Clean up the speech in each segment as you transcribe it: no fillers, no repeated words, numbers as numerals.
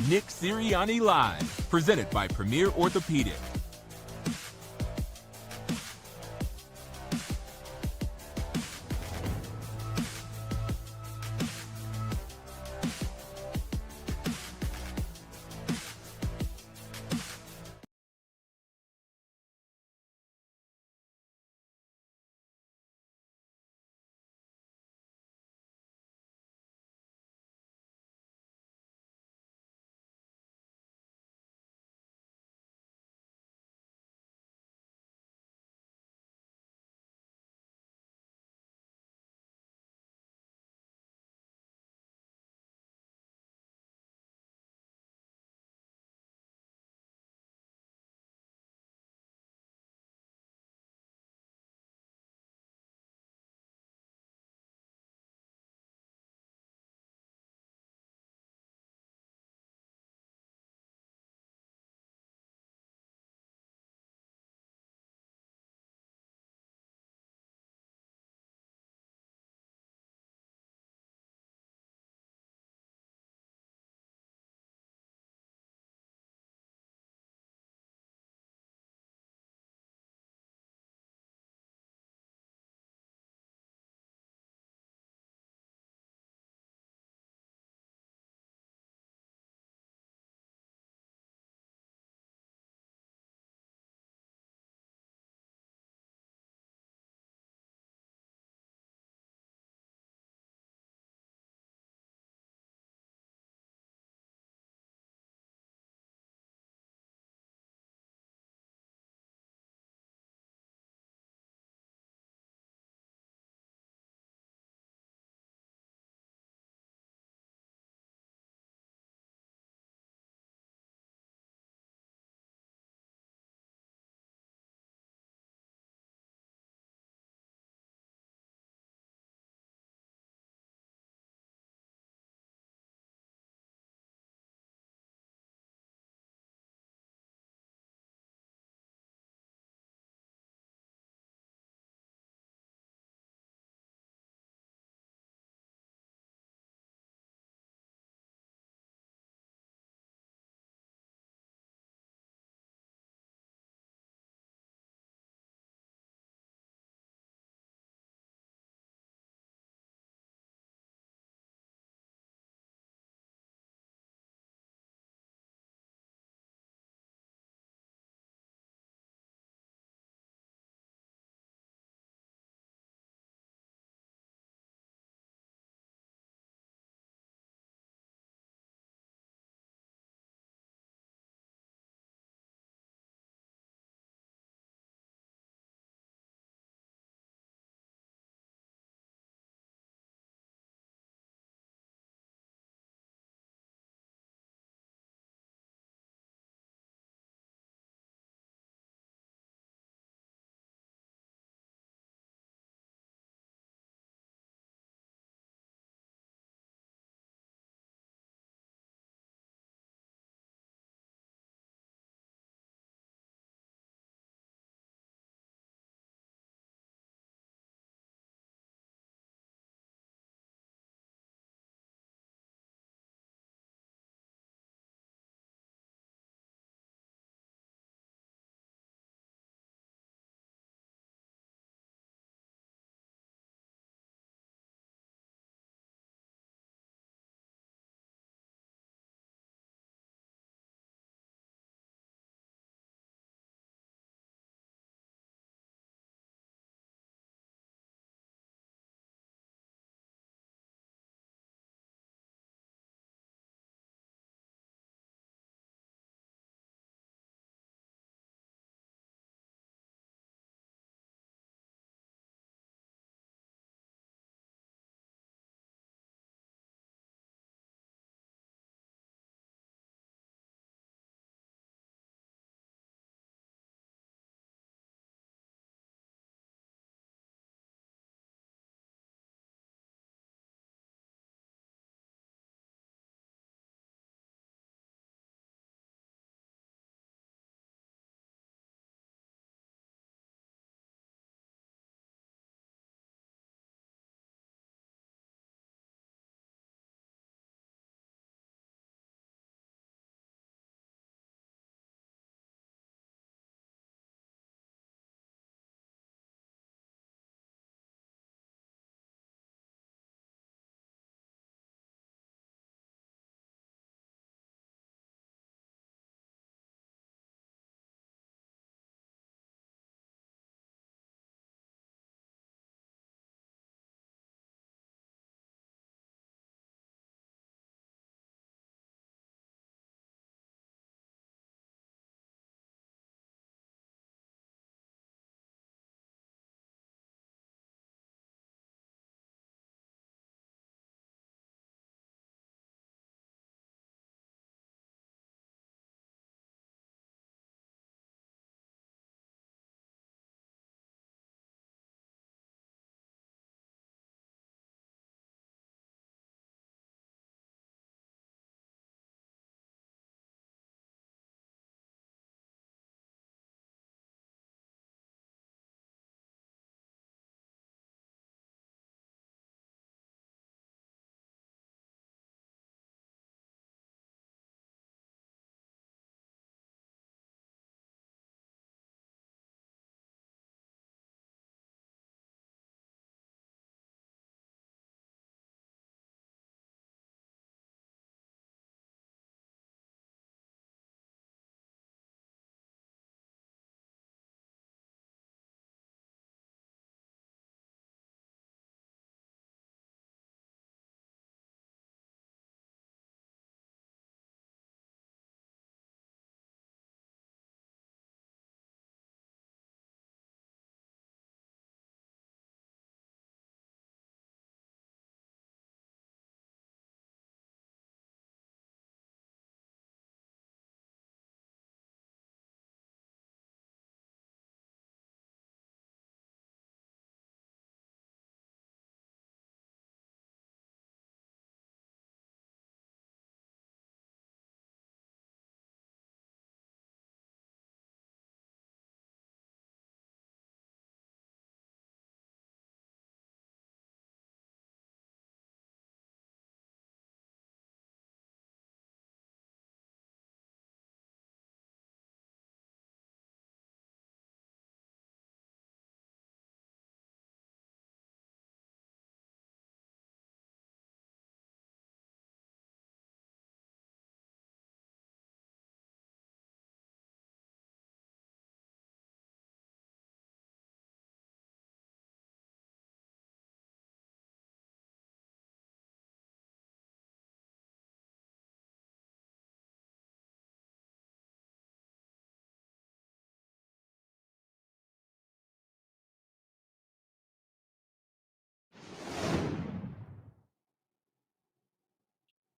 Nick Sirianni Live, presented by Premier Orthopedic.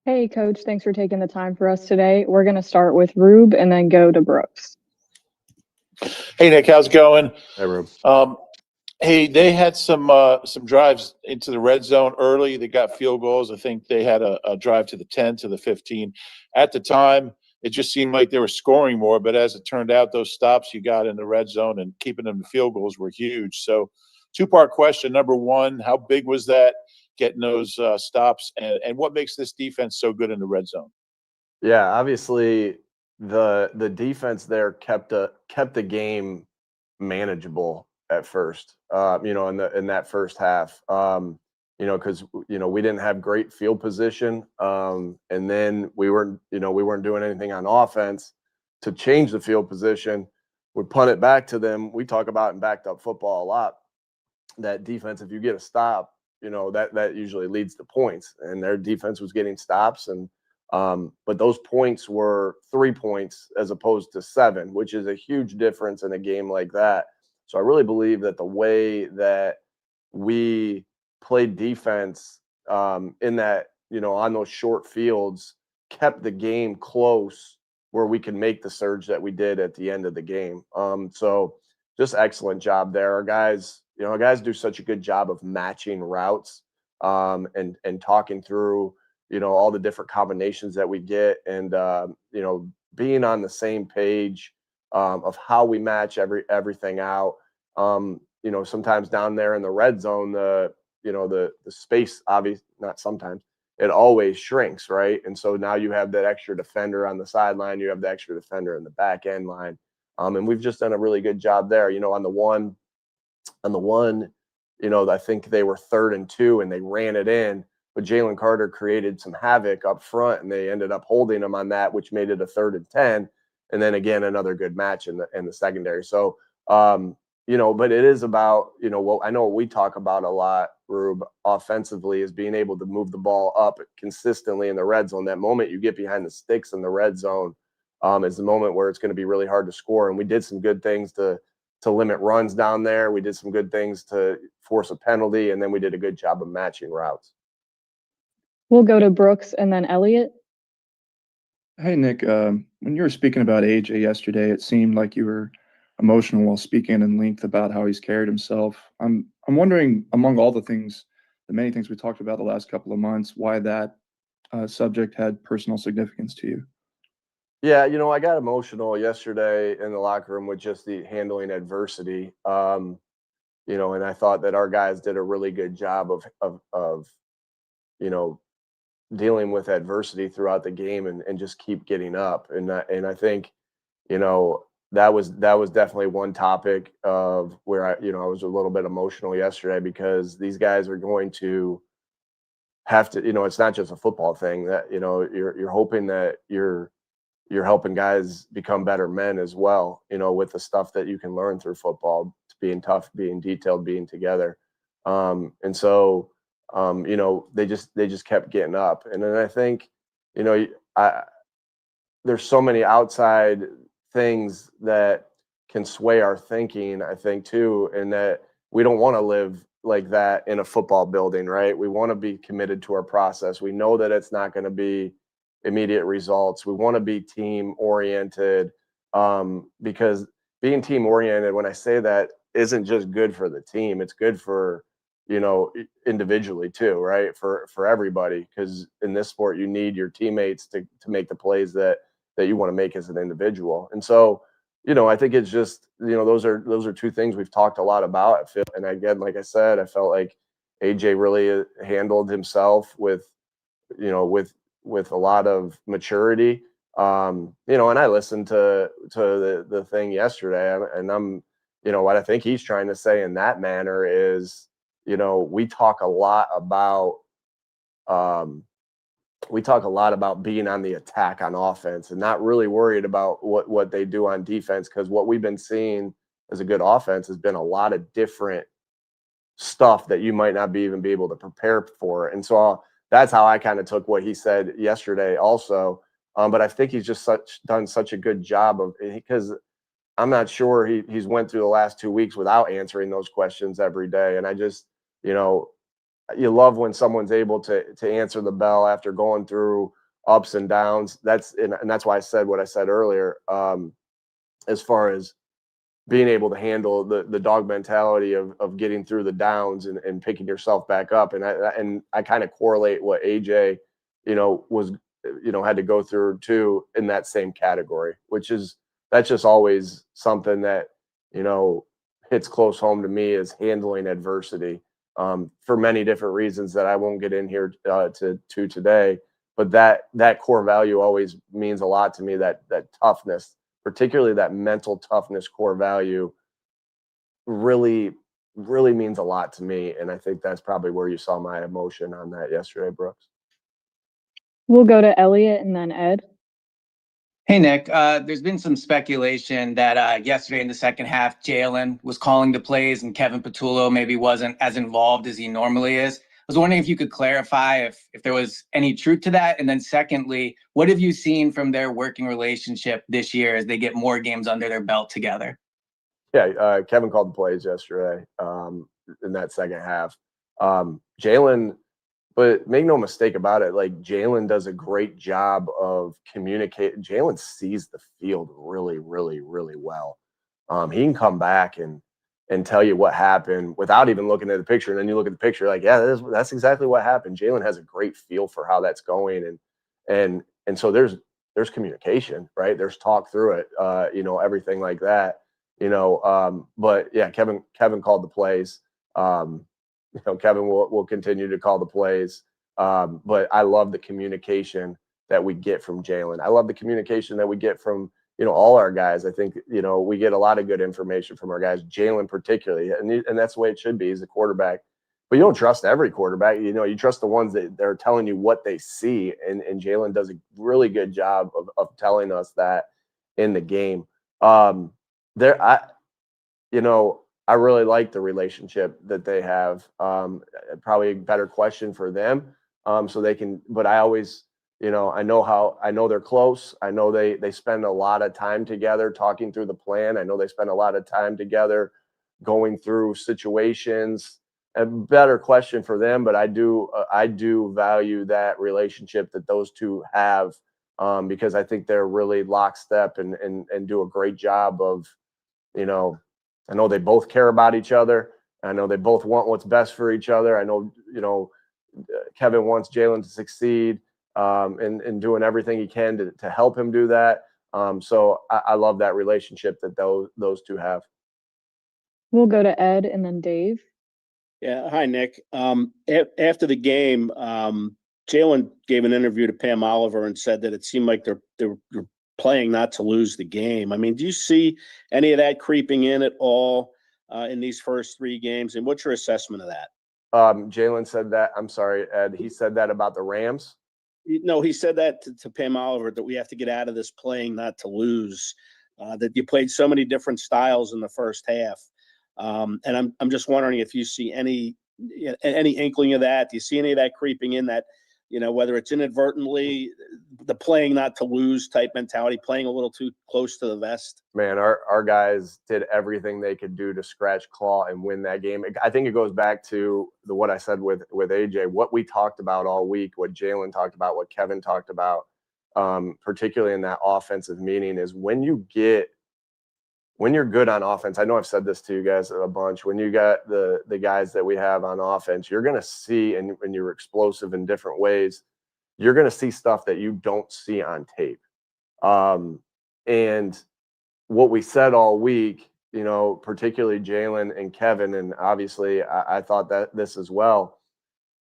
Hey, Coach, thanks for taking the time for us today. We're going to start with Rube and then go to Brooks. Hey Nick, how's it going? Hey, Rube. Um, hey, they had some drives into the red zone early. They got field goals. I think they had a drive to the 10, to the 15. At the time, it just seemed like they were scoring more, but as it turned out, those stops you got in the red zone and keeping them to field goals were huge. So, two-part question. Number one, how big was that getting those stops, and what makes this defense so good in the red zone? Yeah, obviously the defense there kept the game manageable at first. In that first half. Because we didn't have great field position, and then we weren't doing anything on offense to change the field position. We punt it back to them. We talk about in backed up football a lot. That defense, if you get a stop, that usually leads to points, and their defense was getting stops, and but those points were 3 points as opposed to 7, which is a huge difference in a game like that. So I really believe that the way that we played defense, in that, on those short fields, kept the game close where we could make the surge that we did at the end of the game. So just excellent job there. Our guys do such a good job of matching routes, and talking through, all the different combinations that we get, and being on the same page, of how we match everything out. Sometimes down there in the red zone, the space, obviously not sometimes, it always shrinks, right? And so now you have that extra defender on the sideline, you have the extra defender in the back end line. And we've just done a really good job there. On the one, I think they were 3rd and 2 and they ran it in, but Jalen Carter created some havoc up front and they ended up holding him on that, which made it a 3rd and 10. And then again, another good match in the secondary. So, but it is about, what I know what we talk about a lot, Rube, offensively, is being able to move the ball up consistently in the red zone. That moment you get behind the sticks in the red zone, is the moment where it's going to be really hard to score. And we did some good things to limit runs down there. We did some good things to force a penalty, and then we did a good job of matching routes. We'll go to Brooks and then Elliot. Hey, Nick, when you were speaking about AJ yesterday, it seemed like you were emotional while speaking in length about how he's carried himself. I'm wondering, among all the many things we talked about the last couple of months, why that subject had personal significance to you. Yeah, I got emotional yesterday in the locker room with just the handling adversity. And I thought that our guys did a really good job of you know, dealing with adversity throughout the game, and just keep getting up. And I think, that was definitely one topic of where I was a little bit emotional yesterday, because these guys are going to have to, it's not just a football thing, that, you're hoping that you're helping guys become better men as well, with the stuff that you can learn through football, being tough, being detailed, being together. And so, they just kept getting up. And then I think, I there's so many outside things that can sway our thinking, I think, too, and that we don't want to live like that in a football building, right? We want to be committed to our process. We know that it's not going to be immediate results. We want to be team oriented, because being team oriented, when I say that, isn't just good for the team. It's good for, individually too, right? For everybody, because in this sport, you need your teammates to make the plays that you want to make as an individual. And so, I think it's just, those are two things we've talked a lot about. And again, like I said, I felt like AJ really handled himself with, with a lot of maturity. And I listened to the thing yesterday, and I'm, what I think he's trying to say in that manner is, we talk a lot about being on the attack on offense and not really worried about what they do on defense, because what we've been seeing as a good offense has been a lot of different stuff that you might not even be able to prepare for. And so that's how I kind of took what he said yesterday also. But I think he's just done such a good job of, because I'm not sure he's went through the last 2 weeks without answering those questions every day. And I just, you love when someone's able to answer the bell after going through ups and downs. And that's why I said what I said earlier, as far as being able to handle the dog mentality of getting through the downs and picking yourself back up. And I kind of correlate what AJ, had to go through too in that same category, that's just always something that, hits close home to me, is handling adversity, for many different reasons that I won't get in here to today. But that core value always means a lot to me, that toughness, particularly that mental toughness core value, really, really means a lot to me. And I think that's probably where you saw my emotion on that yesterday, Brooks. We'll go to Elliot and then Ed. Hey, Nick, there's been some speculation that yesterday in the second half, Jalen was calling the plays and Kevin Patullo maybe wasn't as involved as he normally is. I was wondering if you could clarify if there was any truth to that. And then secondly, what have you seen from their working relationship this year as they get more games under their belt together? Yeah, Kevin called the plays yesterday in that second half. Jalen, but make no mistake about it, like, Jalen does a great job of communicating. Jalen sees the field really, really, really well. He can come back and tell you what happened without even looking at the picture. And then you look at the picture, like, yeah, that's exactly what happened. Jalen has a great feel for how that's going. And so there's communication, right? There's talk through it, everything like that, but yeah, Kevin called the plays. Kevin will continue to call the plays. But I love the communication that we get from Jalen. I love the communication that we get from, all our guys. I think, we get a lot of good information from our guys, Jalen particularly, and that's the way it should be. He's a quarterback, but you don't trust every quarterback. You trust the ones that they're telling you what they see. And Jalen does a really good job of telling us that in the game. I really like the relationship that they have. Probably a better question for them. So they can, but I always, I know they're close. I know they spend a lot of time together talking through the plan. I know they spend a lot of time together going through situations. A better question for them, but I do value that relationship that those two have, because I think they're really lockstep and do a great job of, I know they both care about each other. I know they both want what's best for each other. I know, Kevin wants Jalen to succeed, and doing everything he can to help him do that. So I love that relationship that those two have. We'll go to Ed and then Dave. Yeah. Hi, Nick. After the game, Jalen gave an interview to Pam Oliver and said that it seemed like they're playing not to lose the game. I mean, do you see any of that creeping in at all in these first three games? And what's your assessment of that? Jalen said that. I'm sorry, Ed. He said that about the Rams. No, he said that to Pam Oliver, that we have to get out of this playing not to lose. That you played so many different styles in the first half, and I'm just wondering if you see any inkling of that. Do you see any of that creeping in? That, whether it's inadvertently, the playing not to lose type mentality, playing a little too close to the vest. Man, our guys did everything they could do to scratch, claw, and win that game. I think it goes back to what I said with AJ, what we talked about all week, what Jalen talked about, what Kevin talked about, particularly in that offensive meeting, is when you're good on offense. I know I've said this to you guys a bunch. When you got the guys that we have on offense, you're going to see, and you're explosive in different ways, you're going to see stuff that you don't see on tape. And what we said all week, particularly Jalen and Kevin, and obviously I thought that this as well,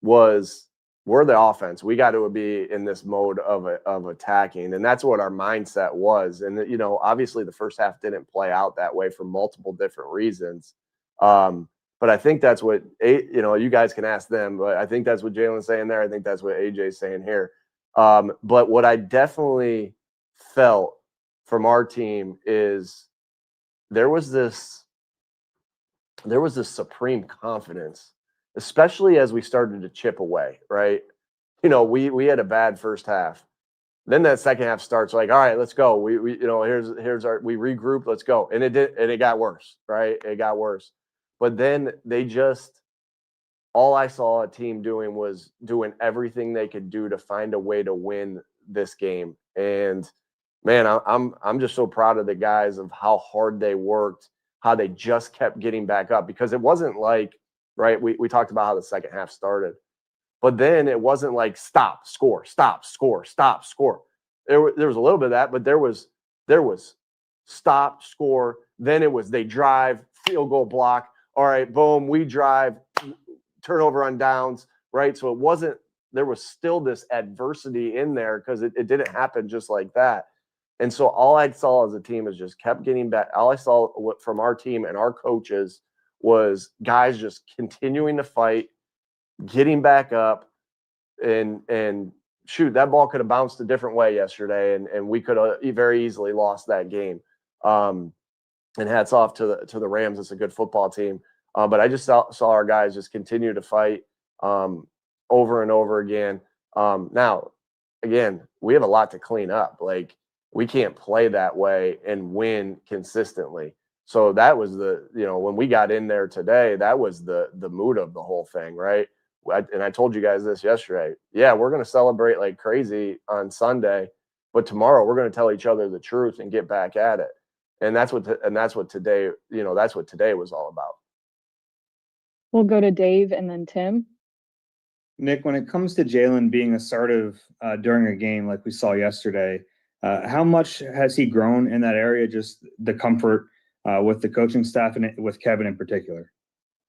was we're the offense. We got to be in this mode of attacking. And that's what our mindset was. And, obviously the first half didn't play out that way for multiple different reasons. But I think that's what, you guys can ask them, but I think that's what Jalen's saying there. I think that's what AJ's saying here. But what I definitely felt from our team is there was this supreme confidence, especially as we started to chip away, right? We had a bad first half. Then that second half starts, like, all right, let's go. We here's our, we regroup, let's go. And it got worse, right? It got worse. But then all I saw a team doing was doing everything they could do to find a way to win this game. And man, I'm just so proud of the guys of how hard they worked, how they just kept getting back up, because it wasn't like, right, we talked about how the second half started, but then it wasn't like stop, score, stop, score, stop, score. There was a little bit of that, but there was stop, score. Then it was they drive, field goal block. All right, boom, we drive, turnover on downs, right? So it wasn't, there was still this adversity in there because it didn't happen just like that. And so all I saw as a team is just kept getting back. All I saw from our team and our coaches was guys just continuing to fight, getting back up, and shoot, that ball could have bounced a different way yesterday, and we could have very easily lost that game. And hats off to the Rams. It's a good football team. But I just saw our guys just continue to fight over and over again. Now, again, we have a lot to clean up. Like, we can't play that way and win consistently. So that was when we got in there today, that was the mood of the whole thing, right? And I told you guys this yesterday. Yeah, we're going to celebrate like crazy on Sunday, but tomorrow we're going to tell each other the truth and get back at it. And that's what today, that's what today was all about. We'll go to Dave and then Tim. Nick, when it comes to Jalen being assertive during a game like we saw yesterday, how much has he grown in that area, just the comfort with the coaching staff and with Kevin in particular?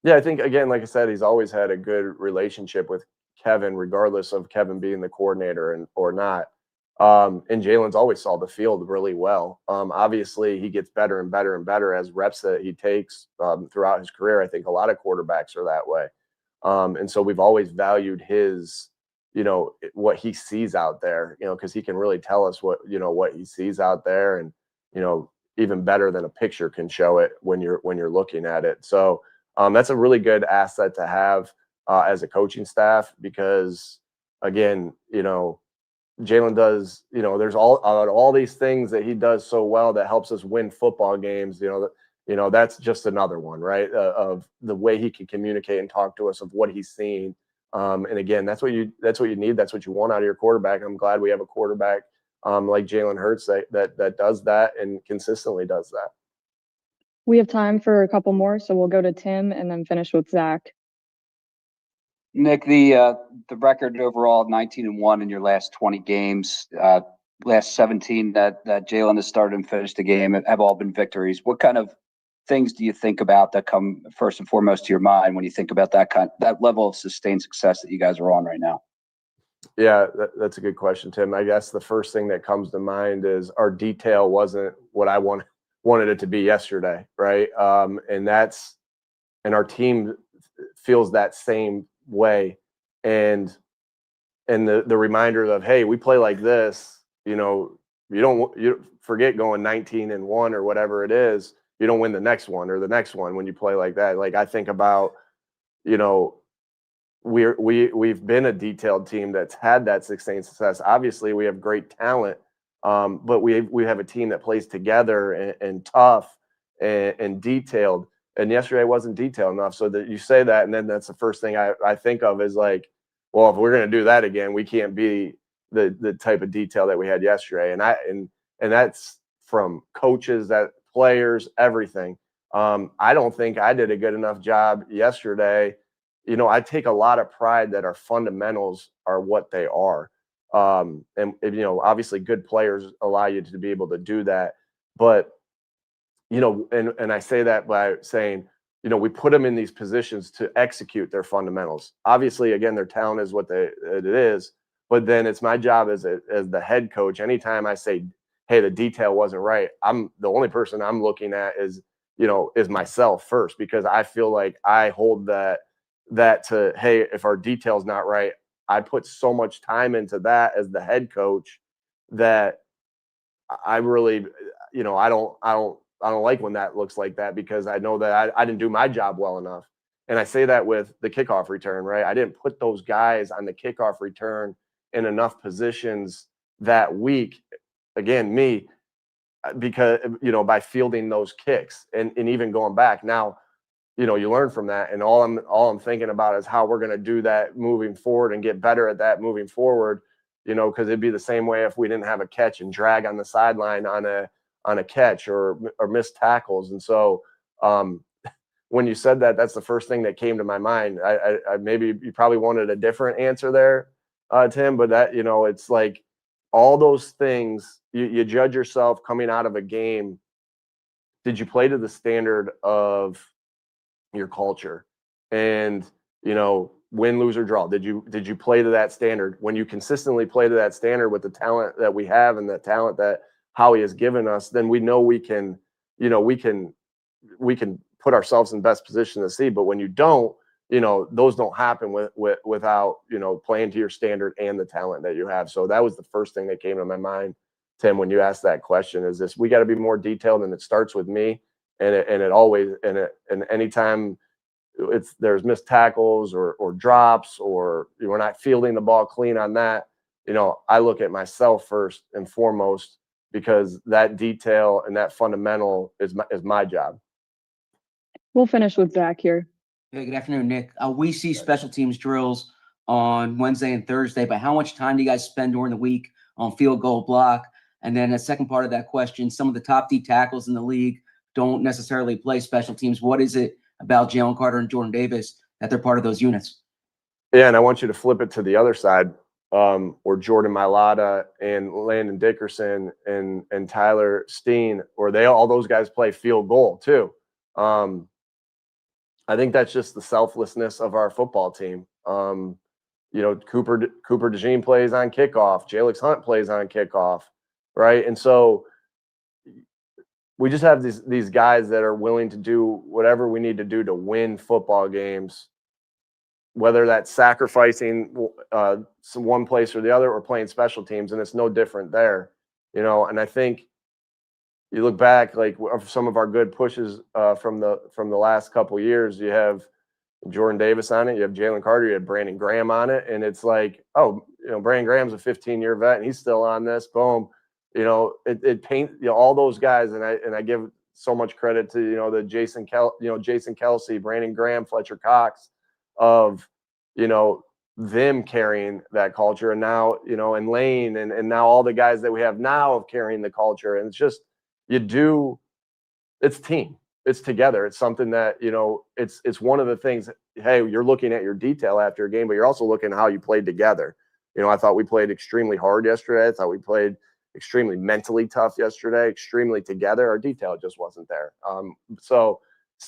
Yeah, I think, again, like I said, he's always had a good relationship with Kevin, regardless of Kevin being the coordinator or not. And Jalen's always saw the field really well. Obviously, he gets better and better and better as reps that he takes throughout his career. I think a lot of quarterbacks are that way. And so we've always valued his, what he sees out there, because he can really tell us what he sees out there, and, even better than a picture can show it when you're looking at it. So that's a really good asset to have as a coaching staff, because, again, Jalen does, there's all these things that he does so well that helps us win football games. That's just another one, right? Of the way he can communicate and talk to us of what he's seeing. And again, that's what you need. That's what you want out of your quarterback. I'm glad we have a quarterback like Jalen Hurts that does that and consistently does that. We have time for a couple more, so we'll go to Tim and then finish with Zach. Nick, the record overall 19-1 in your last 20 games, last 17 that Jalen has started and finished the game have all been victories. What kind of things do you think about that come first and foremost to your mind when you think about that level of sustained success that you guys are on right now? Yeah, that's a good question, Tim. I guess the first thing that comes to mind is our detail wasn't what I wanted it to be yesterday, right? And our team feels that same way, and the reminder of, hey, we play like this, you forget going 19-1 or whatever it is, you don't win the next one or the next one when you play like that. Like, I think about, we've been a detailed team that's had that sustained success. Obviously we have great talent, but we have a team that plays together and tough and detailed. And yesterday wasn't detailed enough. So that you say that, and then that's the first thing I think of is like, well, if we're going to do that again, we can't be the type of detail that we had yesterday. And that's from coaches, that players, everything. I don't think I did a good enough job yesterday. I take a lot of pride that our fundamentals are what they are. And obviously good players allow you to be able to do that. But and I say that by saying, we put them in these positions to execute their fundamentals. Obviously, again, their talent is what it is, but then it's my job as the head coach. Anytime I say, hey, the detail wasn't right, I'm the only person I'm looking at is myself first, because I feel like I hold that to, hey, if our detail's not right, I put so much time into that as the head coach that I really, I don't like when that looks like that, because I know that I didn't do my job well enough. And I say that with the kickoff return, right? I didn't put those guys on the kickoff return in enough positions that week. Again, me, because, by fielding those kicks and even going back. Now, you learn from that. And all I'm thinking about is how we're going to do that moving forward and get better at that moving forward. you know, because it'd be the same way if we didn't have a catch and drag on the sideline on a catch or missed tackles. And so when you said that, that's the first thing that came to my mind. I maybe you probably wanted a different answer there, Tim, but that, you know, it's like all those things you judge yourself coming out of a game. Did you play to the standard of your culture? And, you know, win, lose, or draw. Did you play to that standard? When you consistently play to that standard with the talent that we have and the talent that Howie has given us, then we know we can, you know, we can put ourselves in best position to see. But when you don't, you know, those don't happen without, you know, playing to your standard and the talent that you have. So that was the first thing that came to my mind, Tim, when you asked that question. Is this, we got to be more detailed, and it starts with me, and it always, and anytime there's missed tackles or drops, or we're not fielding the ball clean on that, you know, I look at myself first and foremost, because that detail and that fundamental is my job. We'll finish with Zach here. Hey, good afternoon, Nick. We see special teams drills on Wednesday and Thursday, but how much time do you guys spend during the week on field goal block? And then the second part of that question, some of the top D tackles in the league don't necessarily play special teams. What is it about Jalen Carter and Jordan Davis that they're part of those units? Yeah, and I want you to flip it to the other side, where Jordan Mailata and Landon Dickerson and Tyler Steen, or all those guys play field goal too. I think that's just the selflessness of our football team. You know, Cooper DeJean plays on kickoff. Jalix Hunt plays on kickoff, right? And so we just have these guys that are willing to do whatever we need to do to win football games, whether that's sacrificing some one place or the other, or playing special teams, and it's no different there, you know. And I think you look back, like some of our good pushes from the last couple of years, you have Jordan Davis on it, you have Jalen Carter, you have Brandon Graham on it, and it's like, oh, you know, Brandon Graham's a 15-year vet and he's still on this. Boom, you know, it paints, you know, all those guys, and I give so much credit to, you know, the Jason Kelsey, Brandon Graham, Fletcher Cox, of, you know, them carrying that culture, and now, you know, and Lane and now all the guys that we have now of carrying the culture. And it's just, it's team, it's together. It's something that, you know, it's one of the things. Hey, you're looking at your detail after a game, but you're also looking at how you played together. You know, I thought we played extremely hard yesterday. I thought we played extremely mentally tough yesterday, extremely together. Our detail just wasn't there. So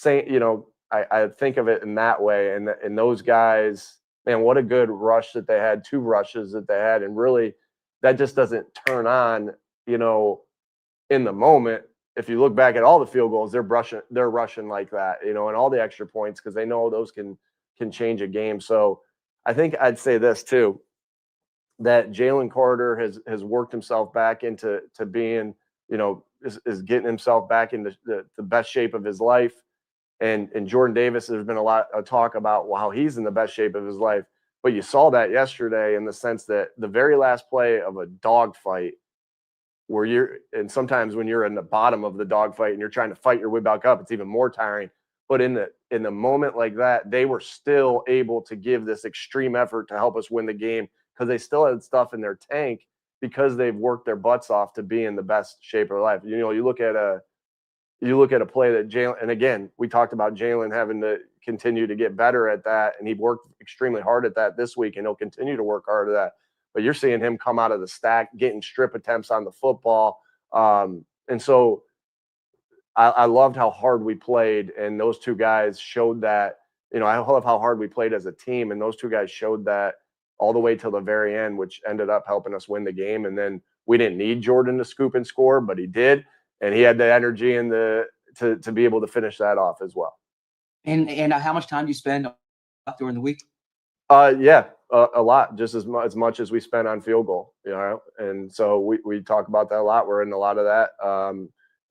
you know, I think of it in that way. And those guys, man, what a good rush that they had, 2 rushes that they had. And really, that just doesn't turn on, you know, in the moment. If you look back at all the field goals, they're rushing like that, you know, and all the extra points, because they know those can change a game. So I think I'd say this too, that Jalen Carter has worked himself back into being, you know, is getting himself back into the best shape of his life. And Jordan Davis, there's been a lot of talk about how he's in the best shape of his life. But you saw that yesterday, in the sense that the very last play of a dogfight, and sometimes when you're in the bottom of the dogfight and you're trying to fight your way back up, it's even more tiring. But in the moment like that, they were still able to give this extreme effort to help us win the game, because they still had stuff in their tank, because they've worked their butts off to be in the best shape of their life. You know, you look at a play that Jalen, and again, we talked about Jalen having to continue to get better at that, and he worked extremely hard at that this week, and he'll continue to work hard at that. But you're seeing him come out of the stack, getting strip attempts on the football. And so I loved how hard we played, and those 2 guys showed that. You know, I love how hard we played as a team, and those 2 guys showed that all the way till the very end, which ended up helping us win the game. And then we didn't need Jordan to scoop and score, but he did, and he had the energy and to be able to finish that off as well. And how much time do you spend during the week? Yeah, a lot, just as much as we spent on field goal, you know. And so we talk about that a lot. We're in a lot of that.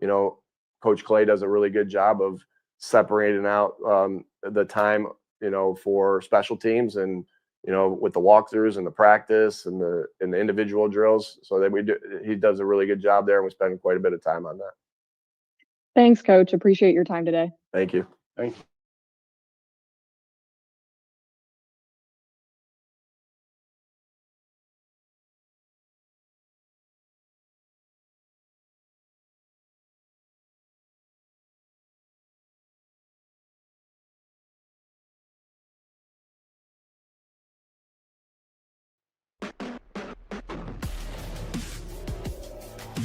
You know, Coach Clay does a really good job of separating out the time, you know, for special teams, and, you know, with the walkthroughs and the practice and the individual drills. So that he does a really good job there, and we spend quite a bit of time on that. Thanks, Coach. Appreciate your time today. Thank you. Thank you.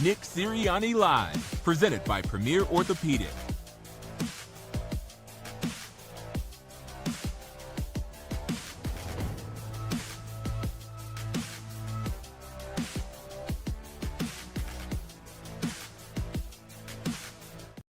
Nick Sirianni Live, presented by Premier Orthopedic.